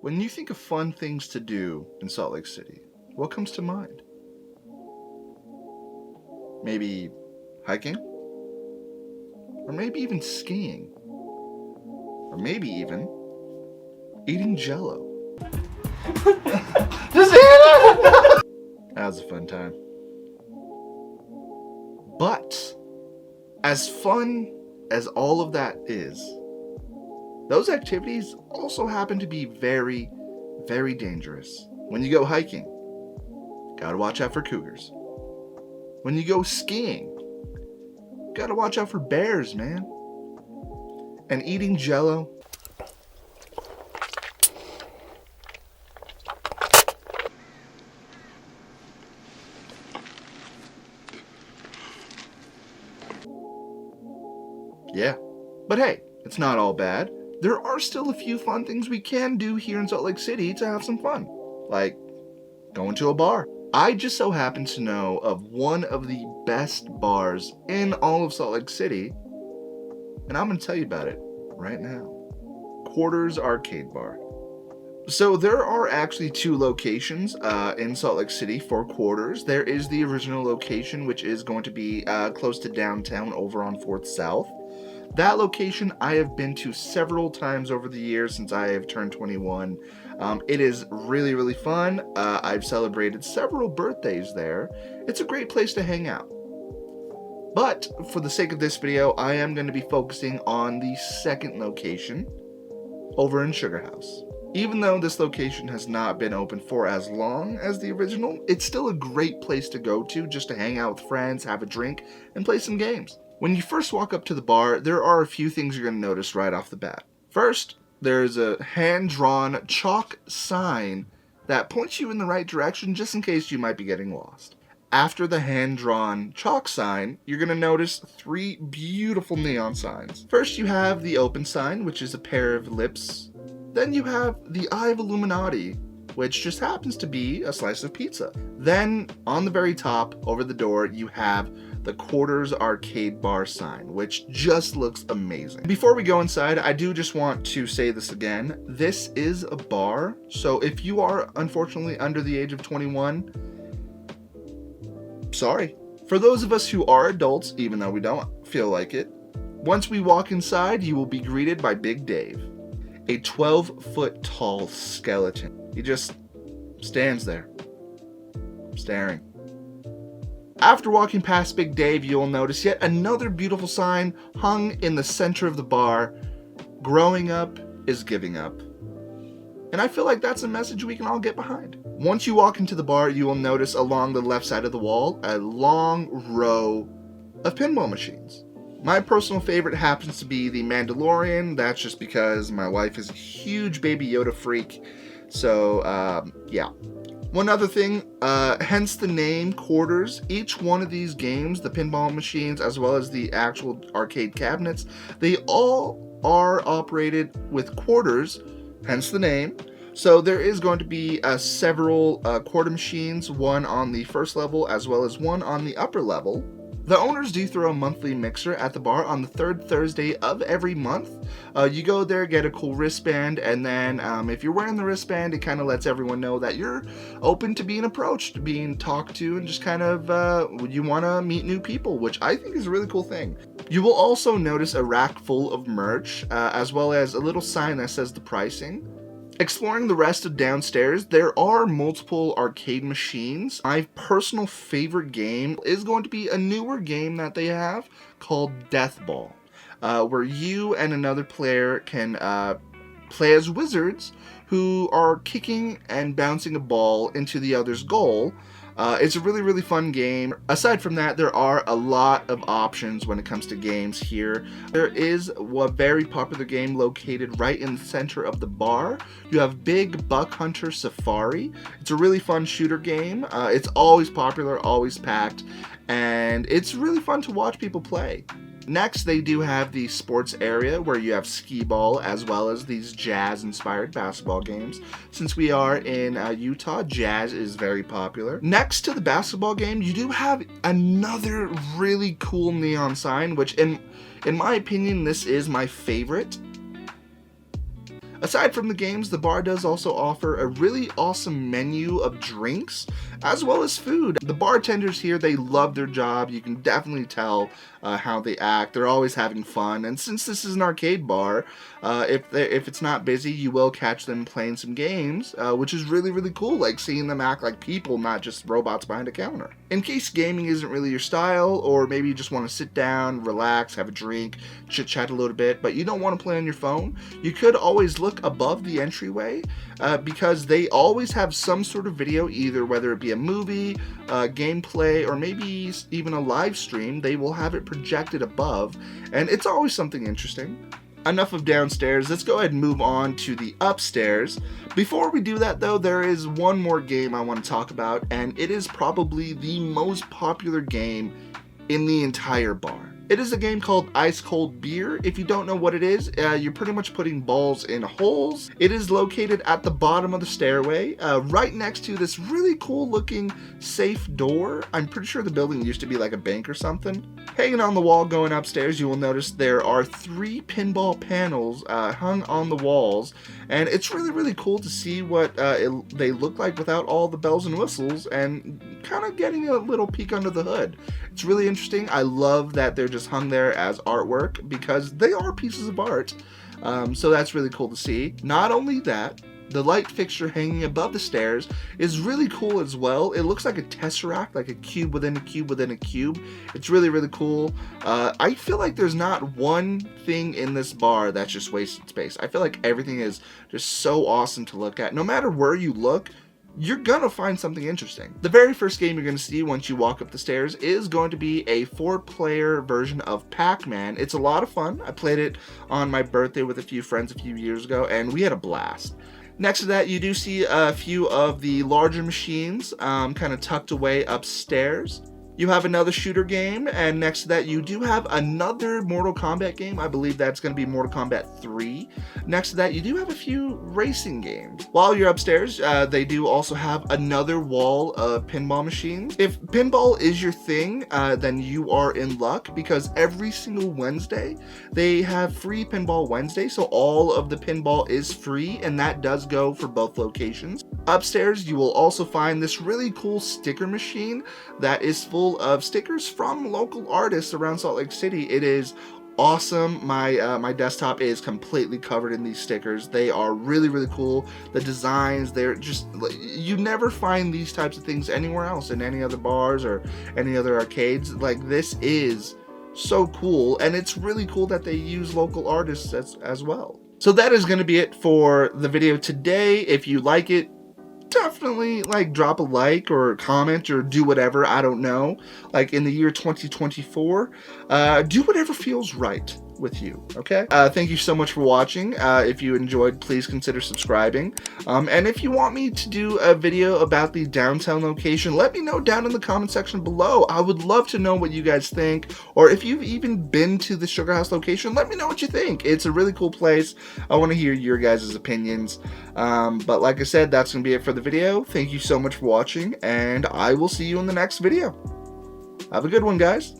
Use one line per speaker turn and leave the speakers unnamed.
When you think of fun things to do in Salt Lake City, what comes to mind? Maybe hiking? Or maybe even skiing? Or maybe even eating Jell-O?
Just eat it!
That was a fun time. But as fun as all of that is, those activities also happen to be very, very dangerous. When you go hiking, gotta watch out for cougars. When you go skiing, gotta watch out for bears, man. And eating Jell-O, yeah. But hey, it's not all bad. There are still a few fun things we can do here in Salt Lake City to have some fun. Like going to a bar. I just so happen to know of one of the best bars in all of Salt Lake City, and I'm going to tell you about it right now. Quarters Arcade Bar. So there are actually two locations in Salt Lake City for Quarters. There is the original location, which is going to be close to downtown over on 4th South. That location I have been to several times over the years since I have turned 21. It is really, really fun. I've celebrated several birthdays there. It's a great place to hang out. But for the sake of this video, I am going to be focusing on the second location over in Sugar House. Even though this location has not been open for as long as the original, it's still a great place to go to just to hang out with friends, have a drink, and play some games. When you first walk up to the bar, there are a few things you're going to notice right off the bat. First, there's a hand-drawn chalk sign that points you in the right direction just in case you might be getting lost. After the hand-drawn chalk sign, you're going to notice three beautiful neon signs. First, you have the open sign, which is a pair of lips. Then you have the Eye of Illuminati, which just happens to be a slice of pizza. Then, on the very top, over the door, you have the Quarters Arcade Bar sign, which just looks amazing. Before we go inside, I do just want to say this again. This is a bar, so if you are unfortunately under the age of 21, sorry. For those of us who are adults, even though we don't feel like it, once we walk inside, you will be greeted by Big Dave, a 12-foot tall skeleton. He just stands there, staring. After walking past Big Dave, you'll notice yet another beautiful sign hung in the center of the bar. Growing up is giving up. And I feel like that's a message we can all get behind. Once you walk into the bar, you will notice along the left side of the wall a long row of pinball machines. My personal favorite happens to be the Mandalorian. That's just because my wife is a huge Baby Yoda freak. So, yeah. One other thing, hence the name Quarters. Each one of these games, the pinball machines as well as the actual arcade cabinets, they all are operated with quarters, hence the name. So there is going to be several quarter machines, one on the first level as well as one on the upper level. The owners do throw a monthly mixer at the bar on the third Thursday of every month. You go there, get a cool wristband, and then if you're wearing the wristband, it kind of lets everyone know that you're open to being approached, being talked to, and just kind of you want to meet new people, which I think is a really cool thing. You will also notice a rack full of merch, as well as a little sign that says the pricing. Exploring the rest of downstairs, there are multiple arcade machines. My personal favorite game is going to be a newer game that they have called Death Ball, where you and another player can play as wizards who are kicking and bouncing a ball into the other's goal. It's a really, really fun game. Aside from that, there are a lot of options when it comes to games here. There is a very popular game located right in the center of the bar. You have Big Buck Hunter Safari. It's a really fun shooter game. It's always popular, always packed, and it's really fun to watch people play. Next, they do have the sports area where you have skee ball as well as these jazz-inspired basketball games. Since we are in Utah, jazz is very popular. Next to the basketball game, you do have another really cool neon sign, which in my opinion, this is my favorite. Aside from the games, the bar does also offer a really awesome menu of drinks as well as food. The bartenders here, they love their job. You can definitely tell how they act. They're always having fun, and since this is an arcade bar, if it's not busy, you will catch them playing some games, which is really, really cool, like seeing them act like people, not just robots behind a counter. In case gaming isn't really your style, or maybe you just want to sit down, relax, have a drink, chit-chat a little bit, but you don't want to play on your phone, you could always look above the entryway, because they always have some sort of video, either whether it be a movie, gameplay, or maybe even a live stream. They will have it projected above, and it's always something interesting. Enough of downstairs, let's go ahead and move on to the upstairs. Before we do that though, there is one more game I want to talk about, and it is probably the most popular game in the entire bar. It is a game called Ice Cold Beer. If you don't know what it is, you're pretty much putting balls in holes. It is located at the bottom of the stairway, right next to this really cool looking safe door. I'm pretty sure the building used to be like a bank or something. Hanging on the wall going upstairs, you will notice there are 3 pinball panels hung on the walls, and it's really, really cool to see what they look like without all the bells and whistles, and kind of getting a little peek under the hood. It's really interesting. I love that they're just hung there as artwork, because they are pieces of art. So that's really cool to see. Not only that, the light fixture hanging above the stairs is really cool as well. It looks like a tesseract, like a cube within a cube within a cube. It's really, really cool. I feel like there's not one thing in this bar that's just wasted space. I feel like everything is just so awesome to look at. No matter where you look, you're gonna find something interesting. The very first game you're gonna see once you walk up the stairs is going to be a 4-player version of Pac-Man. It's a lot of fun. I played it on my birthday with a few friends a few years ago, and we had a blast. Next to that, you do see a few of the larger machines kind of tucked away upstairs. You have another shooter game, and next to that you do have another Mortal Kombat game. I believe that's going to be Mortal Kombat 3. Next to that you do have a few racing games. While you're upstairs, they do also have another wall of pinball machines. If pinball is your thing, then you are in luck, because every single Wednesday they have free Pinball Wednesday, so all of the pinball is free, and that does go for both locations. Upstairs you will also find this really cool sticker machine that is full of stickers from local artists around Salt Lake City. It is awesome. My desktop is completely covered in these stickers. They are really, really cool. The designs, they're just, you never find these types of things anywhere else in any other bars or any other arcades. Like, this is so cool, and it's really cool that they use local artists as well. So that is going to be it for the video today. If you like it, definitely drop a like or comment or do whatever. I don't know, in the year 2024, do whatever feels right with you. Okay, thank you so much for watching. If you enjoyed, please consider subscribing, and if you want me to do a video about the downtown location, let me know down in the comment section below. I would love to know what you guys think, or if you've even been to the Sugar House location, let me know what you think. It's a really cool place. I want to hear your guys' opinions, but like I said, that's gonna be it for the video. Thank you so much for watching, and I will see you in the next video. Have a good one, guys.